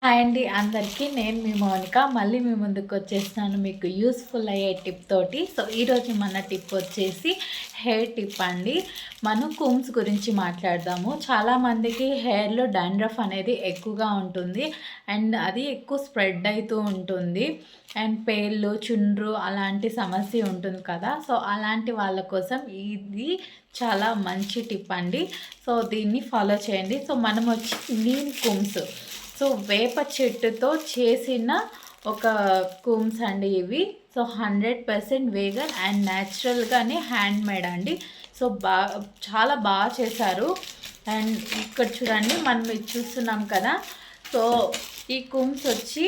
Hi అండి అందరికీ. నేను మీ మౌనిక మళ్ళీ మీ ముందుకు వచ్చేసినాను మీకు యూస్ఫుల్ అయ్యే టిప్ తోటి. సో ఈరోజు మన టిప్ వచ్చేసి హెయిర్ టిప్ అండి. మనం కూమ్స్ గురించి మాట్లాడదాము. చాలామందికి హెయిర్లో డాండ్రఫ్ అనేది ఎక్కువగా ఉంటుంది అండ్ అది ఎక్కువ స్ప్రెడ్ అవుతూ ఉంటుంది అండ్ పేర్లు చుండ్రు అలాంటి సమస్య ఉంటుంది కదా. సో అలాంటి వాళ్ళ కోసం ఇది చాలా మంచి టిప్ అండి. సో దీన్ని ఫాలో చేయండి. సో మనం వచ్చి నీమ్ కూమ్స్, సో వేప చెట్టుతో చేసిన ఒక కూమ్స్ అండి ఇవి. సో 100% వేగన్ అండ్ న్యాచురల్గానే హ్యాండ్ మేడ్ అండి. సో చాలా బాగా చేశారు. అండ్ ఇక్కడ చూడండి, మనం ఇది చూస్తున్నాం కదా. సో ఈ కూమ్స్ వచ్చి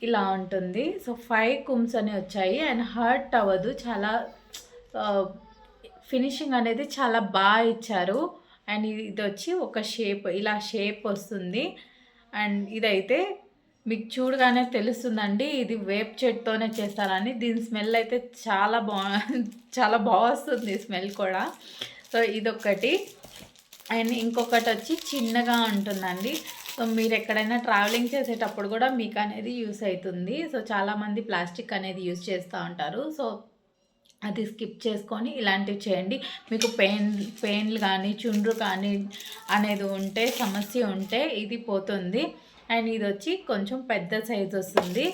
ఇలా ఉంటుంది. సో 5 కూమ్స్ అని వచ్చాయి అండ్ హర్ట్ అవ్వదు. చాలా ఫినిషింగ్ అనేది చాలా బాగా ఇచ్చారు. అండ్ ఇది వచ్చి ఒక షేప్, ఇలా షేప్ వస్తుంది. అండ్ ఇదైతే మీకు చూడగానే తెలుస్తుందండి ఇది వేప చెట్టుతోనే చేస్తారని. దీని స్మెల్ అయితే చాలా బాగా వస్తుంది స్మెల్ కూడా. సో ఇదొకటి. అండ్ ఇంకొకటి వచ్చి చిన్నగా ఉంటుందండి. సో మీరు ఎక్కడైనా ట్రావెలింగ్ చేసేటప్పుడు కూడా మీకు అనేది యూస్ అవుతుంది. సో చాలామంది ప్లాస్టిక్ అనేది యూస్ చేస్తూ ఉంటారు. సో అది స్కిప్ చేసుకొని ఇలాంటివి చేయండి. మీకు పెయిన్లు కానీ చుండ్రు కానీ అనేది ఉంటే, సమస్య ఉంటే ఇది పోతుంది. అండ్ ఇది వచ్చి కొంచెం పెద్ద సైజ్ వస్తుంది.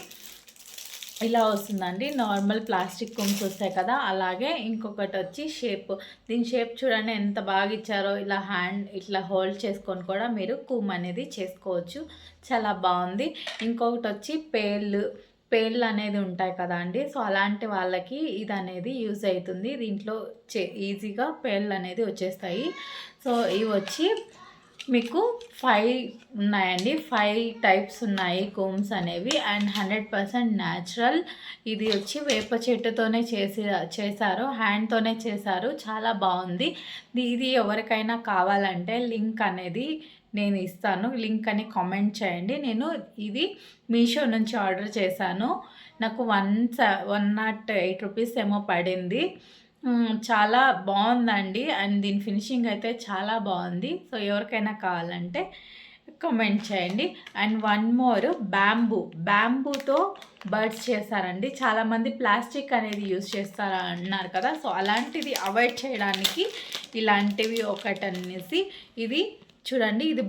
ఇలా వస్తుందండి. నార్మల్ ప్లాస్టిక్ కూమ్స్ వస్తాయి కదా, అలాగే. ఇంకొకటి వచ్చి షేప్. దీని షేప్ చూడండి ఎంత బాగా ఇచ్చారో. ఇలా హ్యాండ్ ఇట్లా హోల్డ్ చేసుకొని కూడా మీరు కూమ్ అనేది చేసుకోవచ్చు. చాలా బాగుంది. ఇంకొకటి వచ్చి పేర్లు అనేది ఉంటాయి కదా అండి. సో అలాంటి వాళ్ళకి ఇది అనేది యూజ్ అవుతుంది. దీంట్లో ఈజీగా పేర్లు అనేది వచ్చేస్తాయి. సో ఇవి వచ్చి మీకు 5 ఉన్నాయండి. 5 టైప్స్ ఉన్నాయి కోమ్స్ అనేవి అండ్ 100% న్యాచురల్. ఇది వచ్చి వేప చెట్టుతోనే చేశారు, హ్యాండ్తోనే చేశారు. చాలా బాగుంది. ఇది ఎవరికైనా కావాలంటే లింక్ అనేది నేను ఇస్తాను. లింక్ అని కామెంట్ చేయండి. నేను ఇది మీషో నుంచి ఆర్డర్ చేశాను. నాకు 108 రూపీస్ ఏమో పడింది. చాలా బాగుందండి. అండ్ దీని ఫినిషింగ్ అయితే చాలా బాగుంది. సో ఎవరికైనా కావాలంటే కామెంట్ చేయండి. అండ్ వన్ మోర్, బ్యాంబూతో బర్డ్స్ చేస్తారండి. చాలామంది ప్లాస్టిక్ అనేది యూజ్ చేస్తారు అన్నారు కదా. సో అలాంటిది అవాయిడ్ చేయడానికి ఇలాంటివి ఒకటి అనేసి. ఇది చూడండి, ఇది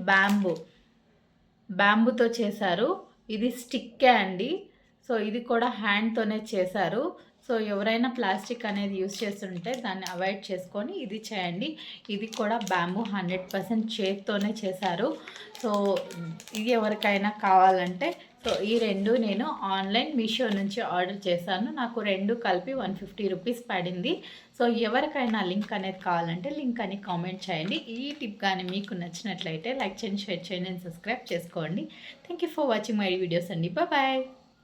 బ్యాంబూతో చేశారు. ఇది స్టిక్కే అండి. సో ఇది కూడా హ్యాండ్తోనే చేశారు. సో ఎవరైనా ప్లాస్టిక్ అనేది యూజ్ చేస్తుంటే దాన్ని అవాయిడ్ చేసుకొని ఇది చేయండి. ఇది కూడా బ్యాంబూ 100% చేతితోనే చేశారు. సో ఇది ఎవరికైనా కావాలంటే, సో ఈ రెండు నేను ఆన్లైన్ మీషో నుంచి ఆర్డర్ చేశాను. నాకు రెండు కలిపి 150 రూపీస్ పడింది. సో ఎవరికైనా లింక్ అనేది కావాలంటే లింక్ అని కామెంట్ చేయండి. ఈ టిప్ కానీ మీకు నచ్చినట్లయితే లైక్ చేయండి, షేర్ చేయండి అండ్ సబ్స్క్రైబ్ చేసుకోండి. Thank you for watching my videos అండి. బాయ్.